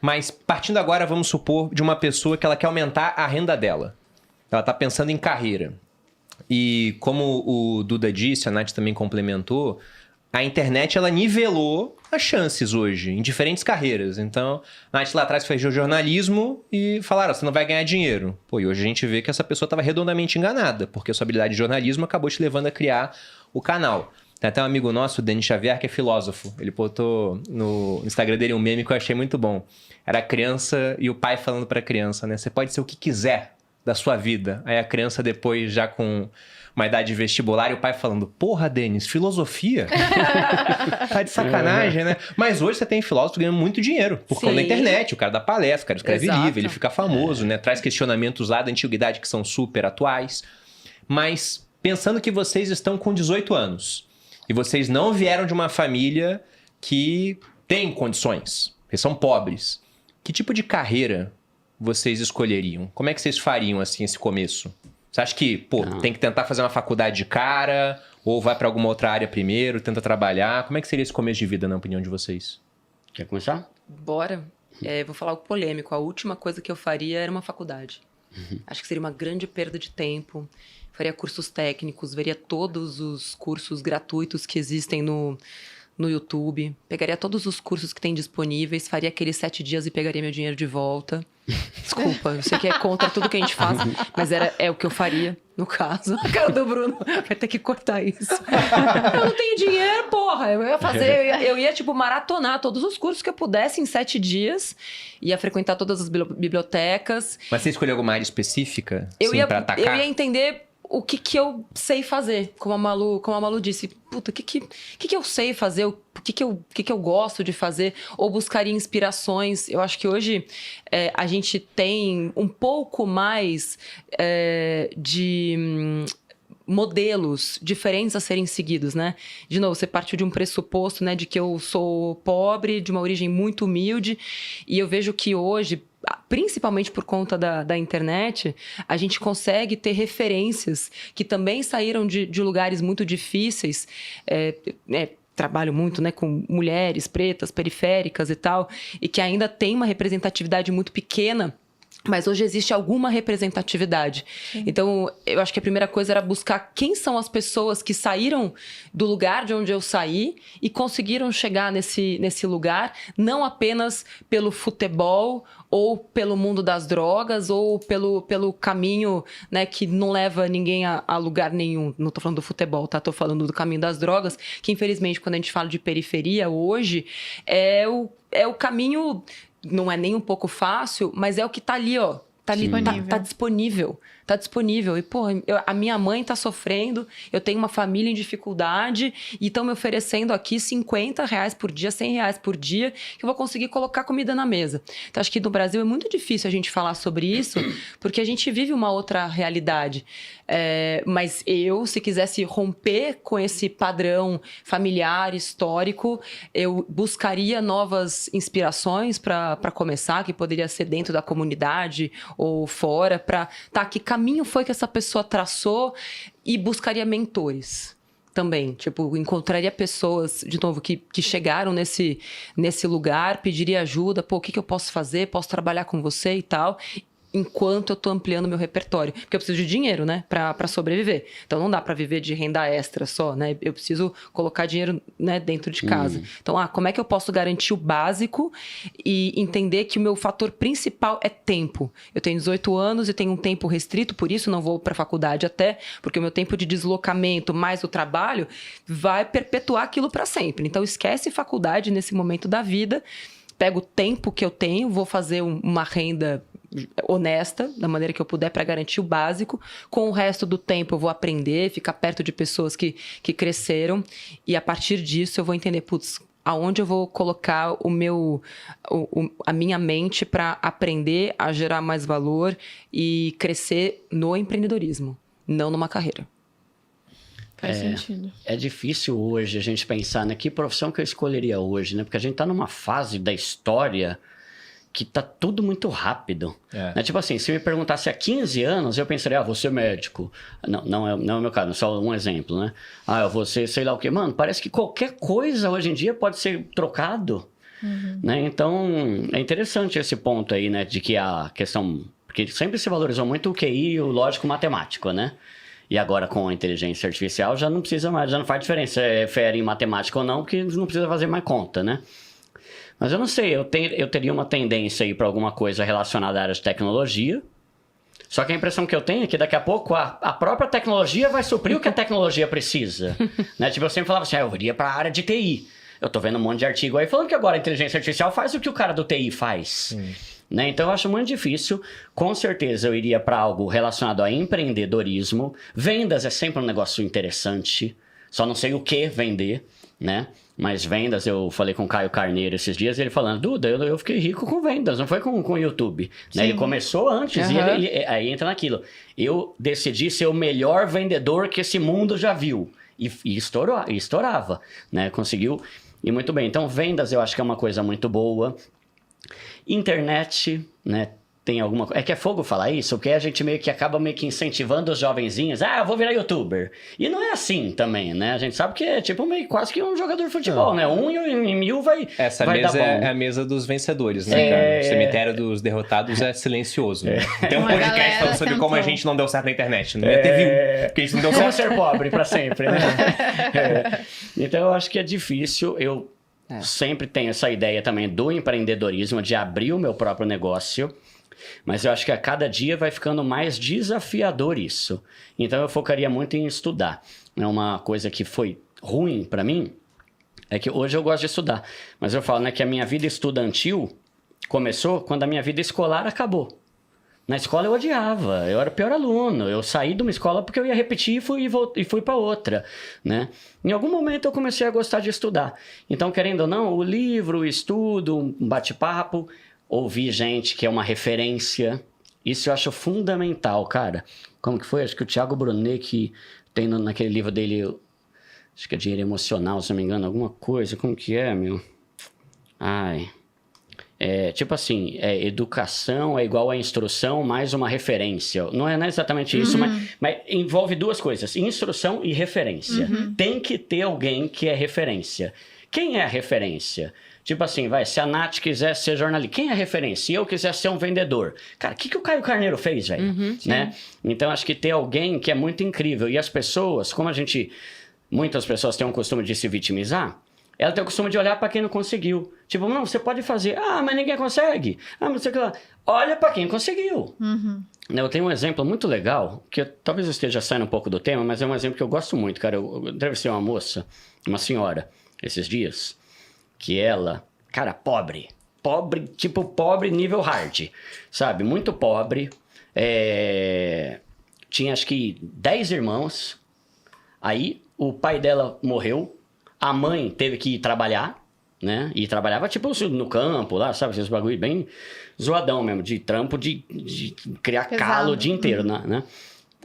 Mas partindo agora, vamos supor, de uma pessoa que ela quer aumentar a renda dela. Ela está pensando em carreira. E como o Duda disse, a Nath também complementou, a internet ela nivelou as chances hoje, em diferentes carreiras. Então, a Nath lá atrás fez jornalismo e falaram, você não vai ganhar dinheiro. Pô, e hoje a gente vê que essa pessoa estava redondamente enganada, porque a sua habilidade de jornalismo acabou te levando a criar o canal. Tem até um amigo nosso, o Denis Xavier, que é filósofo. Ele botou no Instagram dele um meme que eu achei muito bom. Era a criança e o pai falando para a criança, né? Você pode ser o que quiser da sua vida. Aí a criança depois, já com uma idade vestibular, e o pai falando, porra, Denis, filosofia? Tá de sacanagem, né? Mas hoje você tem filósofo ganhando muito dinheiro por conta da internet. O cara dá palestra, o cara escreve livro, ele fica famoso, né? Traz questionamentos lá da antiguidade que são super atuais. Mas pensando que vocês estão com 18 anos e vocês não vieram de uma família que tem condições, eles são pobres, que tipo de carreira vocês escolheriam? Como é que vocês fariam, assim, esse começo? Você acha que, tem que tentar fazer uma faculdade de cara, ou vai para alguma outra área primeiro, tenta trabalhar? Como é que seria esse começo de vida, na opinião de vocês? Quer começar? Bora. Vou falar algo polêmico. A última coisa que eu faria era uma faculdade. Acho que seria uma grande perda de tempo. Faria cursos técnicos, veria todos os cursos gratuitos que existem no YouTube. Pegaria todos os cursos que tem disponíveis, faria aqueles 7 dias e pegaria meu dinheiro de volta. Desculpa, eu sei que é contra tudo que a gente faz, mas é o que eu faria, no caso. A cara do Bruno vai ter que cortar isso. Eu não tenho dinheiro, porra. Eu ia fazer, eu ia tipo, maratonar todos os cursos que eu pudesse em 7 dias. Ia frequentar todas as bibliotecas. Mas você escolheu alguma área específica? Pra atacar? Eu ia entender o que eu sei fazer, como a Malu disse. Puta, o que eu sei fazer? O que eu gosto de fazer? Ou buscaria inspirações? Eu acho que hoje a gente tem um pouco mais de modelos diferentes a serem seguidos, né? De novo, você partiu de um pressuposto, né, de que eu sou pobre, de uma origem muito humilde, e eu vejo que hoje, principalmente por conta da internet, a gente consegue ter referências que também saíram de lugares muito difíceis. Trabalho muito, né, com mulheres pretas, periféricas e tal, e que ainda tem uma representatividade muito pequena, mas hoje existe alguma representatividade. Sim. Então, eu acho que a primeira coisa era buscar quem são as pessoas que saíram do lugar de onde eu saí e conseguiram chegar nesse lugar, não apenas pelo futebol ou pelo mundo das drogas ou pelo caminho, né, que não leva ninguém a lugar nenhum. Não tô falando do futebol, tá? Tô falando do caminho das drogas, que infelizmente quando a gente fala de periferia hoje, é o caminho... Não é nem um pouco fácil, mas é o que tá ali, ó. Tá ali, tá disponível. Tá disponível. E, pô, a minha mãe tá sofrendo, eu tenho uma família em dificuldade e estão me oferecendo aqui R$50 por dia, R$100 por dia, que eu vou conseguir colocar comida na mesa. Então, acho que no Brasil é muito difícil a gente falar sobre isso, porque a gente vive uma outra realidade. Mas se quisesse romper com esse padrão familiar, histórico, eu buscaria novas inspirações para começar, que poderia ser dentro da comunidade ou fora, para que caminho foi que essa pessoa traçou, e buscaria mentores também. Tipo, encontraria pessoas, de novo, que chegaram nesse lugar, pediria ajuda. Pô, o que eu posso fazer? Posso trabalhar com você e tal, enquanto eu tô ampliando meu repertório. Porque eu preciso de dinheiro, né? Pra sobreviver. Então, não dá pra viver de renda extra só, né? Eu preciso colocar dinheiro, né, dentro de casa. Então, como é que eu posso garantir o básico e entender que o meu fator principal é tempo? Eu tenho 18 anos e tenho um tempo restrito, por isso não vou pra faculdade até, porque o meu tempo de deslocamento mais o trabalho vai perpetuar aquilo pra sempre. Então, esquece faculdade nesse momento da vida, pego o tempo que eu tenho, vou fazer uma renda honesta, da maneira que eu puder, para garantir o básico. Com o resto do tempo eu vou aprender, ficar perto de pessoas que cresceram, e a partir disso eu vou entender, aonde eu vou colocar a minha mente para aprender a gerar mais valor e crescer no empreendedorismo, não numa carreira. Faz sentido. É difícil hoje a gente pensar, né, que profissão que eu escolheria hoje, né? Porque a gente tá numa fase da história que tá tudo muito rápido. Né? Tipo assim, se me perguntasse há 15 anos, eu pensaria, vou ser médico. Não é o meu caso, só um exemplo, né? Eu vou ser sei lá o quê. Mano, parece que qualquer coisa hoje em dia pode ser trocado. Né? Então, é interessante esse ponto aí, né? De que a questão... Porque sempre se valorizou muito o QI e o lógico-matemático, né? E agora com a inteligência artificial já não precisa mais, já não faz diferença se é fera em matemática ou não, porque não precisa fazer mais conta, né? Mas eu não sei, eu teria uma tendência aí para alguma coisa relacionada à área de tecnologia. Só que a impressão que eu tenho é que daqui a pouco a própria tecnologia vai suprir o que a tecnologia precisa. Né? Tipo, eu sempre falava assim, eu iria para a área de TI. Eu tô vendo um monte de artigo aí falando que agora a inteligência artificial faz o que o cara do TI faz. Né? Então eu acho muito difícil. Com certeza eu iria para algo relacionado a empreendedorismo. Vendas é sempre um negócio interessante. Só não sei o que vender, né? Mas vendas, eu falei com o Caio Carneiro esses dias, ele falando, Duda, eu fiquei rico com vendas, não foi com o YouTube. Né? Ele começou antes e aí entra naquilo. Eu decidi ser o melhor vendedor que esse mundo já viu. E estourava, né? Conseguiu ir muito bem. Então, vendas eu acho que é uma coisa muito boa. Internet, né? Tem alguma coisa... É que é fogo falar isso, porque a gente meio que acaba meio que incentivando os jovenzinhos. Ah, eu vou virar youtuber. E não é assim também, né? A gente sabe que é tipo meio quase que um jogador de futebol, né? Em 1000 vai Essa vai mesa dar bom. é a mesa dos vencedores, né, cara? O cemitério dos derrotados é silencioso, né? Tem um Uma podcast galera falando sobre como a tentou. gente não deu certo na internet. Não ia ter view, porque a gente não deu Como certo. ser pobre pra sempre, né? Então eu acho que é difícil. Eu sempre tenho essa ideia também do empreendedorismo, de abrir o meu próprio negócio. Mas eu acho que a cada dia vai ficando mais desafiador isso. Então eu focaria muito em estudar. Uma coisa que foi ruim pra mim é que hoje eu gosto de estudar. Mas eu falo, né, que a minha vida estudantil começou quando a minha vida escolar acabou. Na escola eu odiava, eu era o pior aluno. Eu saí de uma escola porque eu ia repetir e fui para outra, né? Em algum momento eu comecei a gostar de estudar. Então, querendo ou não, o livro, o estudo, um bate-papo, ouvir gente que é uma referência, isso eu acho fundamental, cara. Como que foi? Acho que o Thiago Brunet, que tem naquele livro dele, acho que é Dinheiro Emocional, se não me engano, alguma coisa. Como que é, meu? Ai... tipo assim, educação é igual a instrução mais uma referência. Não é exatamente isso, mas envolve duas coisas, instrução e referência. Tem que ter alguém que é referência. Quem é a referência? Tipo assim, se a Nath quiser ser jornalista, quem é a referência? Se eu quiser ser um vendedor. Cara, o que o Caio Carneiro fez, velho? Né? Então, acho que ter alguém que é muito incrível. E as pessoas, como muitas pessoas têm um costume de se vitimizar, ela tem o costume de olhar para quem não conseguiu. Tipo, não, você pode fazer. Ah, mas ninguém consegue. Ah, mas não sei o que lá. Olha para quem conseguiu. Eu tenho um exemplo muito legal, que talvez eu esteja saindo um pouco do tema, mas é um exemplo que eu gosto muito, cara. Eu entrevistei uma moça, uma senhora, esses dias, que ela, cara, pobre, tipo pobre nível hard, sabe? Muito pobre. Tinha acho que 10 irmãos. Aí o pai dela morreu. A mãe teve que ir trabalhar, né? E trabalhava tipo no campo lá, sabe? Esses bagulho bem zoadão mesmo, de trampo, de criar calo o dia inteiro, né?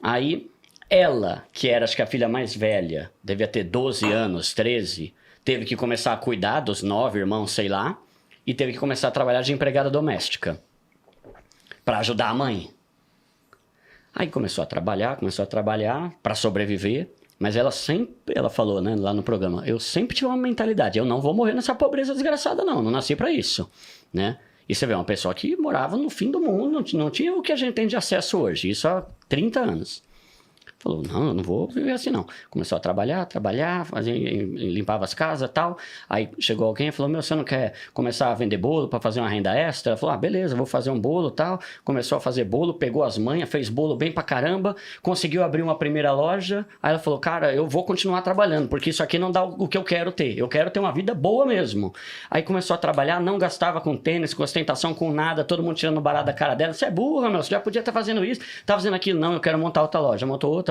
Aí ela, que era acho que a filha mais velha, devia ter 12 anos, 13, teve que começar a cuidar dos 9 irmãos, sei lá, e teve que começar a trabalhar de empregada doméstica para ajudar a mãe. Aí começou a trabalhar para sobreviver. Mas ela falou, né, lá no programa, eu sempre tive uma mentalidade, eu não vou morrer nessa pobreza desgraçada não nasci pra isso, né? E você vê, uma pessoa que morava no fim do mundo, não tinha o que a gente tem de acesso hoje, isso há 30 anos. Falou, não, eu não vou viver assim não. Começou a trabalhar, limpava as casas e tal. Aí chegou alguém e falou, você não quer começar a vender bolo para fazer uma renda extra? Ela falou, beleza, vou fazer um bolo e tal. Começou a fazer bolo, pegou as manhas, fez bolo bem pra caramba, conseguiu abrir uma primeira loja. Aí ela falou, cara, eu vou continuar trabalhando, porque isso aqui não dá o que eu quero ter. Eu quero ter uma vida boa mesmo. Aí começou a trabalhar, não gastava com tênis, com ostentação, com nada, todo mundo tirando barato da cara dela. Você é burra, meu, você já podia estar fazendo isso, tá fazendo aquilo. Não, eu quero montar outra loja. Montou outra,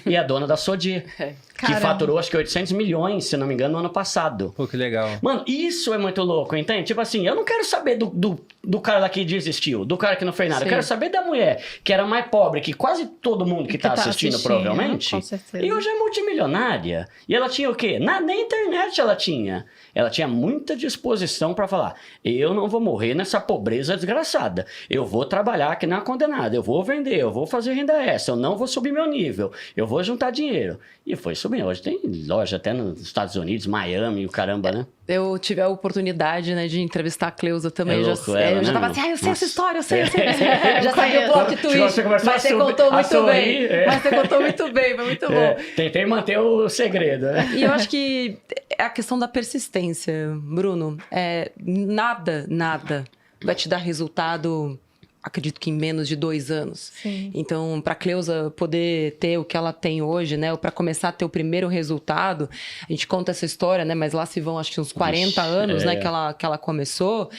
e a dona da Sodier, que faturou acho que 800 milhões, se não me engano, no ano passado. Pô, que legal. Mano, isso é muito louco, entende? Tipo assim, eu não quero saber do do cara lá que desistiu, do cara que não fez nada. Sim. Eu quero saber da mulher que era mais pobre que quase todo mundo que tá assistindo, provavelmente. Com certeza. E hoje é multimilionária. E ela tinha o quê? Nem internet ela tinha. Ela tinha muita disposição para falar: eu não vou morrer nessa pobreza desgraçada. Eu vou trabalhar que nem uma condenada. Eu vou vender, eu vou fazer renda extra. Eu não vou subir meu nível. Eu vou juntar dinheiro. E foi subindo. Hoje tem loja até nos Estados Unidos, Miami, o caramba, né? Eu tive a oportunidade, né, de entrevistar a Cleusa também. É louco ela, eu já né, tava meu? assim, eu sei essa Nossa. história, eu sei. Já sabia o plot twist. Você começou Mas você contou a muito sorrir, bem. Mas você contou muito bem, foi muito bom. Tentei manter o segredo, né? E eu acho que é a questão da persistência, Bruno. Nada vai te dar resultado, acredito que em menos de 2 anos. Sim. Então, para a Cleusa poder ter o que ela tem hoje, né? Ou para começar a ter o primeiro resultado, a gente conta essa história, né? Mas lá se vão, acho que uns 40 anos, né? Que ela começou.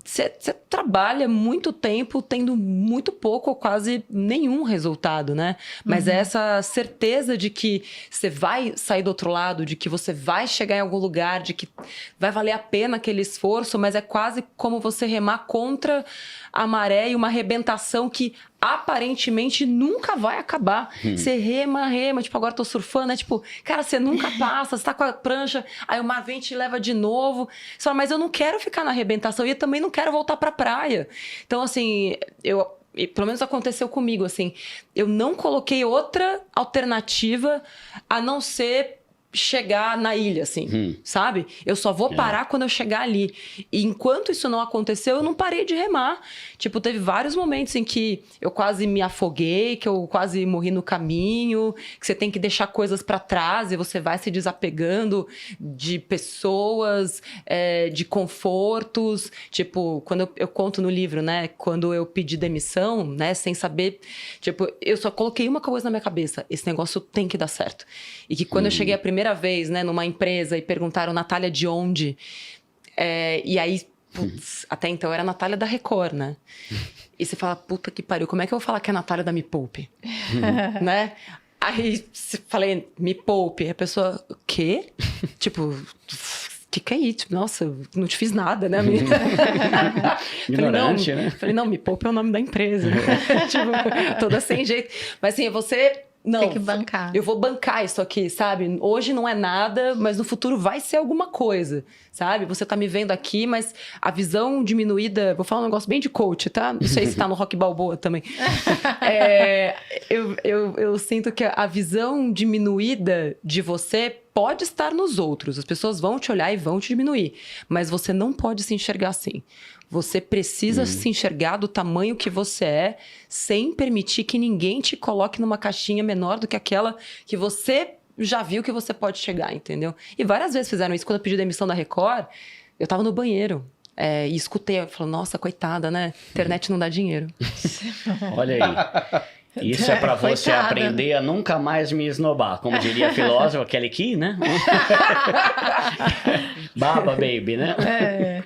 Você trabalha muito tempo tendo muito pouco ou quase nenhum resultado, né? Mas é essa certeza de que você vai sair do outro lado, de que você vai chegar em algum lugar, de que vai valer a pena aquele esforço, mas é quase como você remar contra a maré e uma arrebentação que aparentemente nunca vai acabar. Você rema, tipo, agora tô surfando, né? Tipo, cara, você nunca passa, você tá com a prancha, aí o mar vem e te leva de novo. Você fala, mas eu não quero ficar na arrebentação e eu também não quero voltar pra praia. Então, assim, pelo menos aconteceu comigo, assim, eu não coloquei outra alternativa a não ser chegar na ilha, assim, sabe? Eu só vou parar quando eu chegar ali. E enquanto isso não aconteceu, eu não parei de remar. Tipo, teve vários momentos em que eu quase me afoguei, que eu quase morri no caminho, que você tem que deixar coisas pra trás e você vai se desapegando de pessoas, de confortos. Tipo, quando eu conto no livro, né? Quando eu pedi demissão, né? Sem saber, tipo, eu só coloquei uma coisa na minha cabeça: esse negócio tem que dar certo. E que quando eu cheguei a primeira vez, né, numa empresa e perguntaram, Natália, de onde? E aí, putz, até então eu era a Natália da Record, né? E você fala, puta que pariu, como é que eu vou falar que é a Natália da Me Poupe? Né? Aí falei, Me Poupe. A pessoa, o quê? Tipo, que é isso? Nossa, não te fiz nada, né, menina? Ignorante, né? Falei, não, Me Poupe é o nome da empresa. Tipo, toda sem jeito. Mas assim, você... Não, tem que bancar. Eu vou bancar isso aqui, sabe? Hoje não é nada, mas no futuro vai ser alguma coisa, sabe? Você tá me vendo aqui, mas a visão diminuída... Vou falar um negócio bem de coach, tá? Não sei se tá no Rock Balboa também. Eu sinto que a visão diminuída de você pode estar nos outros. As pessoas vão te olhar e vão te diminuir. Mas você não pode se enxergar assim. Você precisa se enxergar do tamanho que você é, sem permitir que ninguém te coloque numa caixinha menor do que aquela que você já viu que você pode chegar, entendeu? E várias vezes fizeram isso. Quando eu pedi demissão da Record, eu tava no banheiro. E escutei, eu falei, nossa, coitada, né? Internet não dá dinheiro. Olha aí. Isso é pra você aprender a nunca mais me esnobar. Como diria a filósofa Kelly Key, né? Baba, baby, né?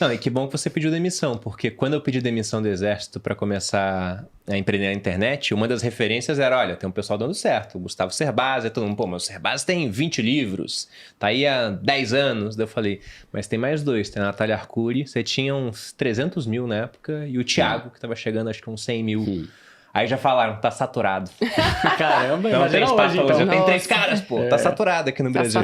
Não, e que bom que você pediu demissão, porque quando eu pedi demissão do Exército para começar a empreender na internet, uma das referências era, olha, tem um pessoal dando certo, o Gustavo Cerbasi, todo mundo, pô, mas o Cerbasi tem 20 livros, tá aí há 10 anos. Daí eu falei, mas tem mais 2, tem a Natália Arcuri, você tinha uns 300 mil na época, e o Thiago, que tava chegando acho que uns 100 mil. Aí já falaram, tá saturado. Caramba, então, imagina hoje, então. Eu tenho 3 caras, pô, tá saturado aqui no Brasil.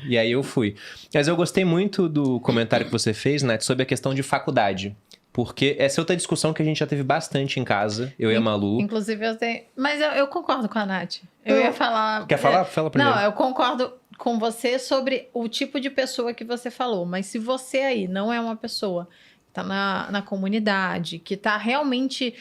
E aí eu fui. Mas eu gostei muito do comentário que você fez, Nath, sobre a questão de faculdade. Porque essa é outra discussão que a gente já teve bastante em casa, eu e a Malu. Inclusive, eu tenho... Mas eu concordo com a Nath. Eu ia falar... Quer falar? Fala primeiro. Não, eu concordo com você sobre o tipo de pessoa que você falou. Mas se você aí não é uma pessoa... tá na comunidade, que tá realmente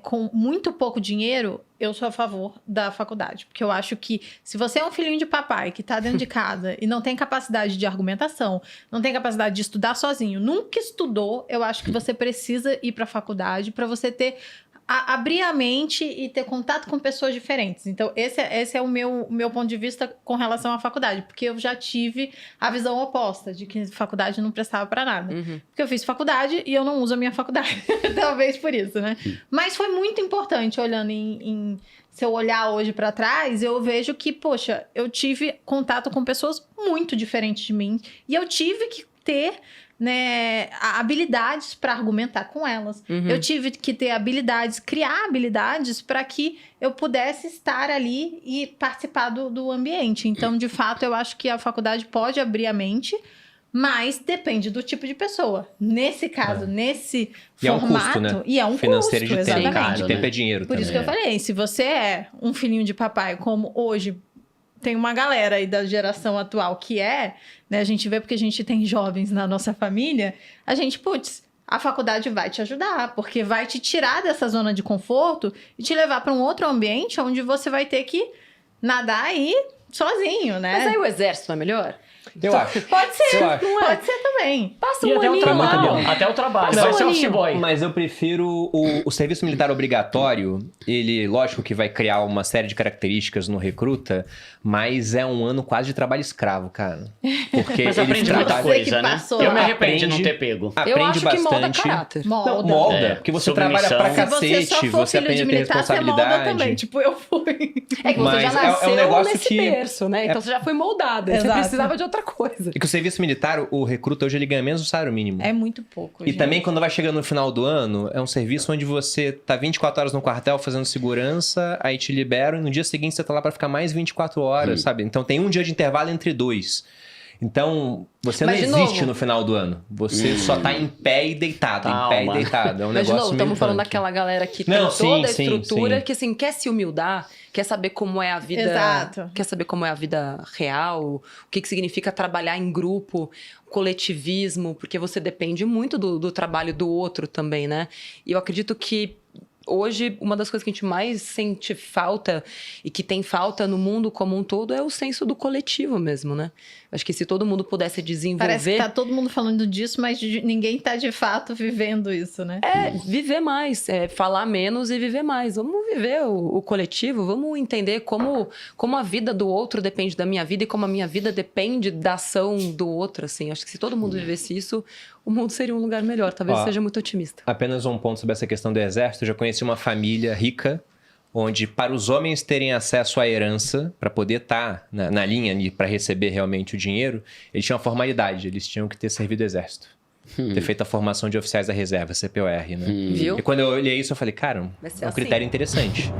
com muito pouco dinheiro, eu sou a favor da faculdade. Porque eu acho que se você é um filhinho de papai que tá dentro de casa e não tem capacidade de argumentação, não tem capacidade de estudar sozinho, nunca estudou, eu acho que você precisa ir pra faculdade para você ter... abrir a mente e ter contato com pessoas diferentes. Então, esse é o meu ponto de vista com relação à faculdade. Porque eu já tive a visão oposta, de que faculdade não prestava pra nada. Porque eu fiz faculdade e eu não uso a minha faculdade. Talvez por isso, né? Mas foi muito importante, olhando se eu olhar hoje pra trás, eu vejo que, poxa, eu tive contato com pessoas muito diferentes de mim. E eu tive que ter... né, habilidades para argumentar com elas. Eu tive que ter habilidades, criar habilidades para que eu pudesse estar ali e participar do ambiente. Então, de fato, eu acho que a faculdade pode abrir a mente, mas depende do tipo de pessoa. Nesse caso, nesse formato... É um custo, né? E é um financeiro custo, de tempo. exatamente. De tempo é dinheiro Por também. isso que eu falei, se você é um filhinho de papai, como hoje tem uma galera aí da geração atual que né? A gente vê porque a gente tem jovens na nossa família, a gente, a faculdade vai te ajudar, porque vai te tirar dessa zona de conforto e te levar para um outro ambiente onde você vai ter que nadar aí sozinho, né? Mas aí o exército não é melhor? Eu acho. Pode ser, Eu acho. pode ser também. Passa E um até o aninho trabalho. lá. Até o trabalho. Não, Vai ser aninho. office boy. Mas eu prefiro o serviço militar obrigatório. Ele, lógico que vai criar uma série de características no recruta, mas é um ano quase de trabalho escravo, cara. Porque Mas eles aprende muita trabalham... Você que coisa, né? passou. Eu me arrependo de não Aprende. ter pego. Eu Aprende acho que molda bastante. caráter. Não, molda. Porque você trabalha pra Se você cacete, só for você filho aprende de a ter militar, você molda responsabilidade. também. Tipo, eu fui. É que você Mas já é um nasceu negócio nesse que- berço, né? Então você já foi moldada. Você Exato. precisava de outra coisa. E que o serviço militar, o recruta hoje, ele ganha menos do salário mínimo. É muito pouco, E gente. também, quando vai chegando no final do ano, é um serviço onde você tá 24 horas no quartel fazendo segurança, aí te liberam, e no dia seguinte você tá lá pra ficar mais 24 horas, sabe? Então tem um dia de intervalo entre dois. Então, você Mas, de não existe novo- no final do ano. Você só tá em pé e deitado, em pé e Calma. deitado. É um Mas, de negócio novo, meio estamos falando punk. daquela galera que Não, tem toda a sim, estrutura, sim. que assim, quer se humildar, quer saber como é a vida. Exato. Quer saber como é a vida real, o que significa trabalhar em grupo, coletivismo, porque você depende muito do trabalho do outro também, né? E eu acredito que hoje, uma das coisas que a gente mais sente falta e que tem falta no mundo como um todo é o senso do coletivo mesmo, né? Acho que se todo mundo pudesse desenvolver... Parece que tá todo mundo falando disso, mas ninguém tá de fato vivendo isso, né? É, viver mais, falar menos e viver mais. Vamos viver o coletivo, vamos entender como a vida do outro depende da minha vida e como a minha vida depende da ação do outro, assim. Acho que se todo mundo vivesse isso, o mundo seria um lugar melhor. Talvez seja muito otimista. Apenas um ponto sobre essa questão do exército. Eu já conheci uma família rica, onde para os homens terem acesso à herança, para poder estar na linha ali, para receber realmente o dinheiro, eles tinham uma formalidade, eles tinham que ter servido o exército. Ter feito a formação de oficiais da reserva, CPOR, né? Viu? E quando eu olhei isso, eu falei, cara, Vai ser é um assim. critério interessante.